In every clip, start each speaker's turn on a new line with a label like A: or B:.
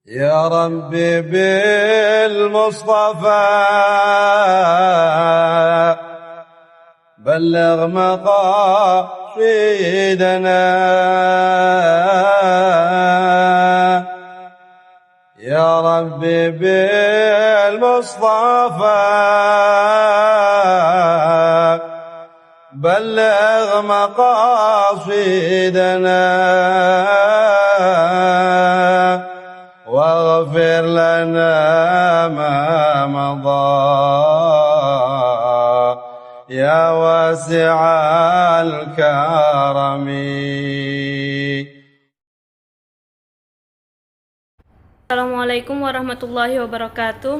A: يا ربي بالمصطفى بلغ مقاصدنا. يا ربي بالمصطفى بلغ مقاصدنا واغفر لنا ما مضى يا واسع الكرم.
B: Assalamualaikum warahmatullahi wabarakatuh.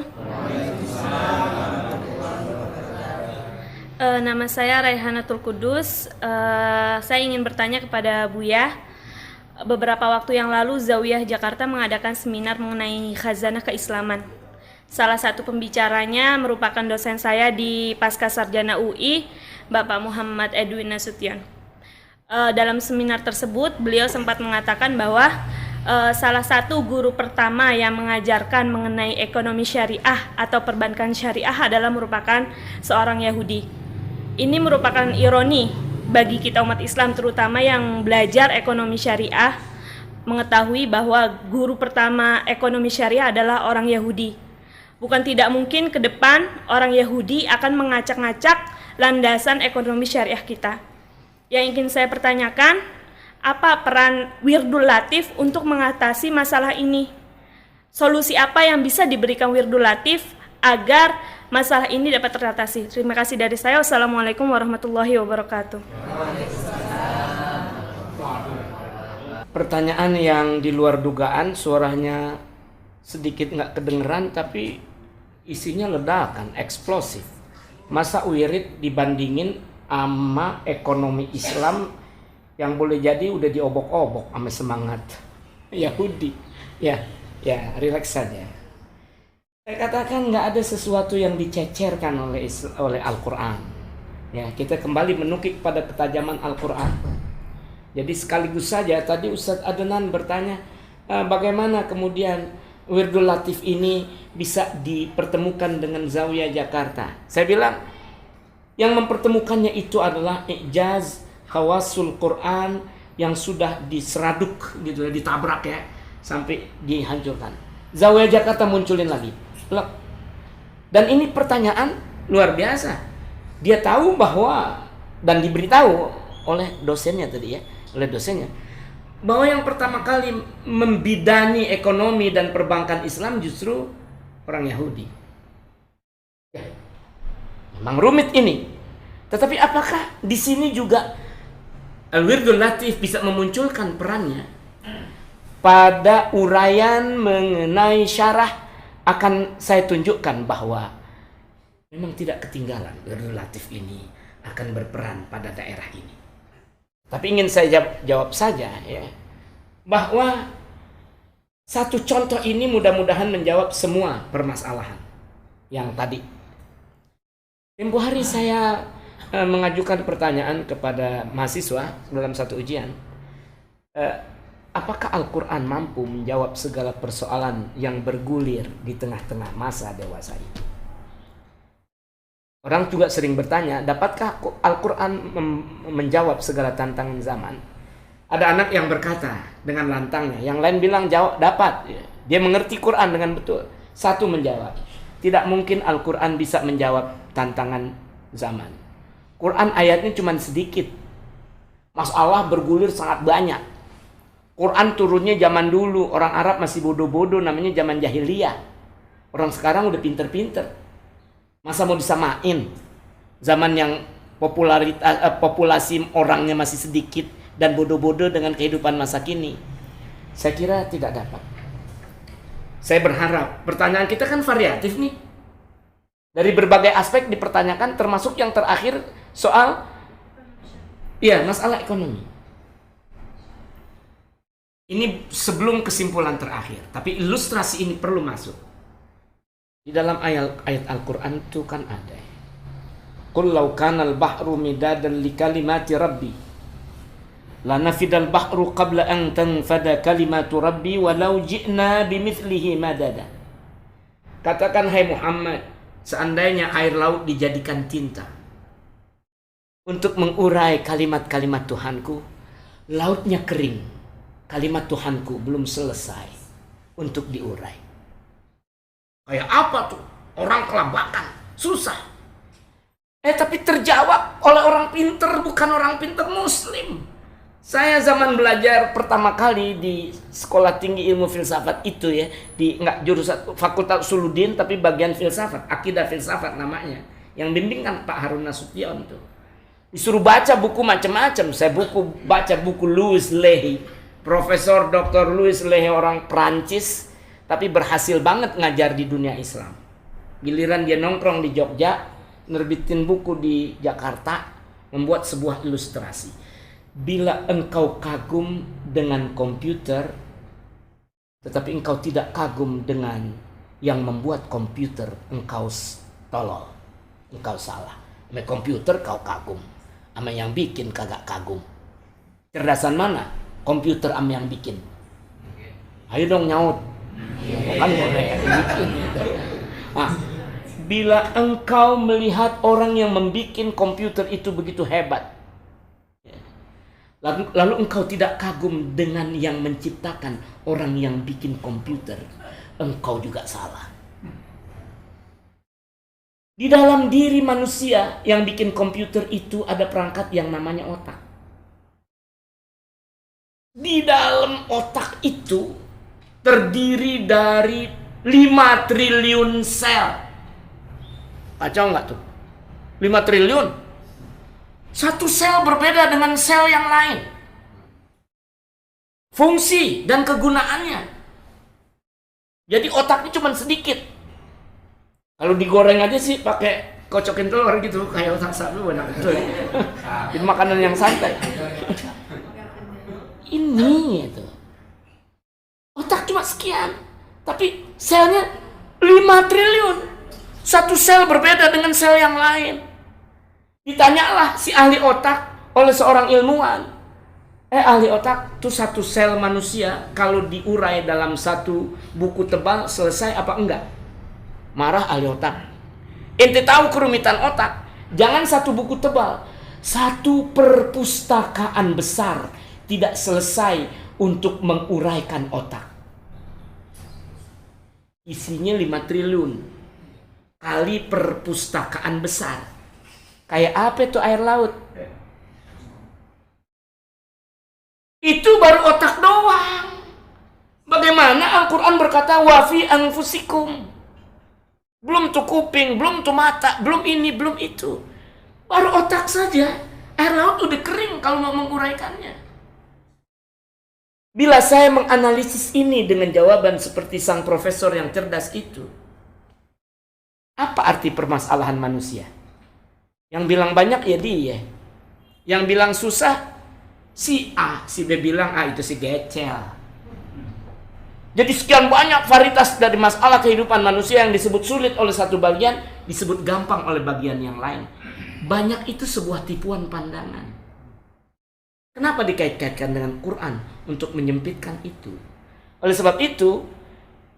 B: Nama saya Raihanatul Kudus. Saya ingin bertanya kepada Buya. Beberapa waktu yang lalu Zawiyah Jakarta mengadakan seminar mengenai khazanah keislaman. Salah satu pembicaranya merupakan dosen saya di Pascasarjana UI, Bapak Muhammad Edwin Nasution. Dalam seminar tersebut, beliau sempat mengatakan bahwa salah satu guru pertama yang mengajarkan mengenai ekonomi syariah atau perbankan syariah adalah merupakan seorang Yahudi. Ini merupakan ironi bagi kita umat Islam, terutama yang belajar ekonomi syariah, mengetahui bahwa guru pertama ekonomi syariah adalah orang Yahudi. Bukan tidak mungkin ke depan orang Yahudi akan mengacak-ngacak landasan ekonomi syariah kita. Yang ingin saya pertanyakan, apa peran Wirdul Latif untuk mengatasi masalah ini? Solusi apa yang bisa diberikan Wirdul Latif agar masalah ini dapat teratasi? Terima kasih dari saya. Wassalamualaikum warahmatullahi wabarakatuh.
C: Pertanyaan yang di luar dugaan, suaranya sedikit nggak kedengeran tapi isinya ledakan, eksplosif. Masa wirid dibandingin sama ekonomi Islam yang boleh jadi udah diobok-obok sama semangat Yahudi. Ya, rileks saja. Saya katakan nggak ada sesuatu yang dicecerkan oleh Al-Quran. Ya, kita kembali menukik pada ketajaman Al-Quran. Jadi sekaligus saja tadi Ustadz Adnan bertanya, bagaimana kemudian Wirdul Latif ini bisa dipertemukan dengan Zawiyah Jakarta. Saya bilang, yang mempertemukannya itu adalah ijaz khawasul Quran yang sudah diseraduk gitu, ditabrak ya, sampai dihancurkan. Zawiyah Jakarta munculin lagi. Dan ini pertanyaan luar biasa. Dia tahu bahwa, dan diberitahu oleh dosennya tadi ya, oleh dosennya, bahwa yang pertama kali membidani ekonomi dan perbankan Islam justru orang Yahudi. Ya, memang rumit ini. Tetapi apakah di sini juga Al-Wirdul Latif bisa memunculkan perannya pada uraian mengenai syarah? Akan saya tunjukkan bahwa memang tidak ketinggalan Wirdul Latif ini akan berperan pada daerah ini. Tapi ingin saya jawab saja ya, bahwa satu contoh ini mudah-mudahan menjawab semua permasalahan yang tadi. Tempo hari saya mengajukan pertanyaan kepada mahasiswa dalam satu ujian. Apakah Al-Quran mampu menjawab segala persoalan yang bergulir di tengah-tengah masa dewasa ini? Orang juga sering bertanya, dapatkah Al-Quran menjawab segala tantangan zaman? Ada anak yang berkata dengan lantangnya, yang lain bilang jawab dapat. Dia mengerti Quran dengan betul. Satu menjawab, tidak mungkin Al-Quran bisa menjawab tantangan zaman. Quran ayatnya cuma sedikit, masalah bergulir sangat banyak. Quran turunnya zaman dulu, orang Arab masih bodoh-bodoh, namanya zaman jahiliyah. Orang sekarang udah pinter-pinter. Masa mau disamain? Zaman yang populasi orangnya masih sedikit dan bodoh-bodoh dengan kehidupan masa kini. Saya kira tidak dapat. Saya berharap, pertanyaan kita kan variatif nih. Dari berbagai aspek dipertanyakan, termasuk yang terakhir soal masalah ekonomi. Ini sebelum kesimpulan terakhir, tapi ilustrasi ini perlu masuk. Di dalam ayat Al-Quran itu kan ada. Qul law kana al-bahru midadan li kalimati rabbi La nafidal bahru qabla an tanfada kalimatu rabbi walau ji'na bimithlihi madada. Katakan, hai Muhammad, seandainya air laut dijadikan tinta untuk mengurai kalimat-kalimat Tuhanku, lautnya kering, kalimat Tuhanku belum selesai untuk diurai. Kayak apa tuh? Orang kelabakan, susah. Tapi terjawab oleh orang pinter, bukan orang pinter Muslim. Saya zaman belajar pertama kali di Sekolah Tinggi Ilmu Filsafat itu ya, di enggak jurusan Fakultas Usuluddin tapi bagian filsafat, akidah filsafat namanya. Yang bimbing kan Pak Harun Nasution tuh. Disuruh baca buku macam-macam. Saya baca buku Louis Lehy, Profesor Dr. Louis Lehy, orang Prancis tapi berhasil banget ngajar di dunia Islam. Giliran dia nongkrong di Jogja, nerbitin buku di Jakarta, membuat sebuah ilustrasi. Bila engkau kagum dengan komputer, tetapi engkau tidak kagum dengan yang membuat komputer, engkau tolol, engkau salah. Sama komputer kau kagum, sama yang bikin kagak kagum. Cerdasan mana? Komputer sama yang bikin. Ayo dong nyaut. Kan boleh bikin. Nah, bila engkau melihat orang yang membikin komputer itu begitu hebat, lalu engkau tidak kagum dengan yang menciptakan, orang yang bikin komputer, engkau juga salah. Di dalam diri manusia yang bikin komputer itu ada perangkat yang namanya otak. Di dalam otak itu terdiri dari 5 triliun sel. Kacau nggak tuh? 5 triliun. Satu sel berbeda dengan sel yang lain. Fungsi dan kegunaannya. Jadi otaknya cuma sedikit. Kalau digoreng aja sih pakai kocokin telur gitu, kayak otak sapi enak betul. Itu makanan yang santai. Ini itu. Otak cuma sekian, tapi selnya 5 triliun. Satu sel berbeda dengan sel yang lain. Ditanyalah si ahli otak oleh seorang ilmuwan. Ahli otak tuh satu sel manusia kalau diurai dalam satu buku tebal selesai apa enggak? Marah ahli otak. Ente tahu kerumitan otak? Jangan satu buku tebal, satu perpustakaan besar tidak selesai untuk menguraikan otak. Isinya 5 triliun kali perpustakaan besar. Kayak apa itu air laut? Itu baru otak doang. Bagaimana Al-Quran berkata wa fi anfusikum. Belum tuh kuping, belum tuh mata, belum ini, belum itu. Baru otak saja. Air laut udah kering kalau mau menguraikannya. Bila saya menganalisis ini dengan jawaban seperti sang profesor yang cerdas itu, apa arti permasalahan manusia? Yang bilang banyak ya dia. Yang bilang susah si A, si B bilang itu si gecel. Jadi sekian banyak varietas dari masalah kehidupan manusia yang disebut sulit oleh satu bagian, disebut gampang oleh bagian yang lain. Banyak itu sebuah tipuan pandangan. Kenapa dikait-kaitkan dengan Quran? Untuk menyempitkan itu. Oleh sebab itu,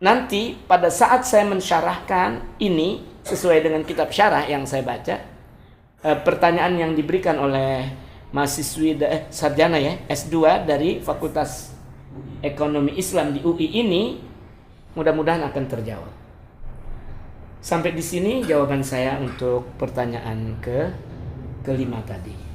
C: nanti pada saat saya mensyarahkan ini sesuai dengan kitab syarah yang saya baca, pertanyaan yang diberikan oleh mahasiswi sarjana ya S2 dari Fakultas Ekonomi Islam di UI ini mudah-mudahan akan terjawab. Sampai di sini jawaban saya untuk pertanyaan kelima tadi.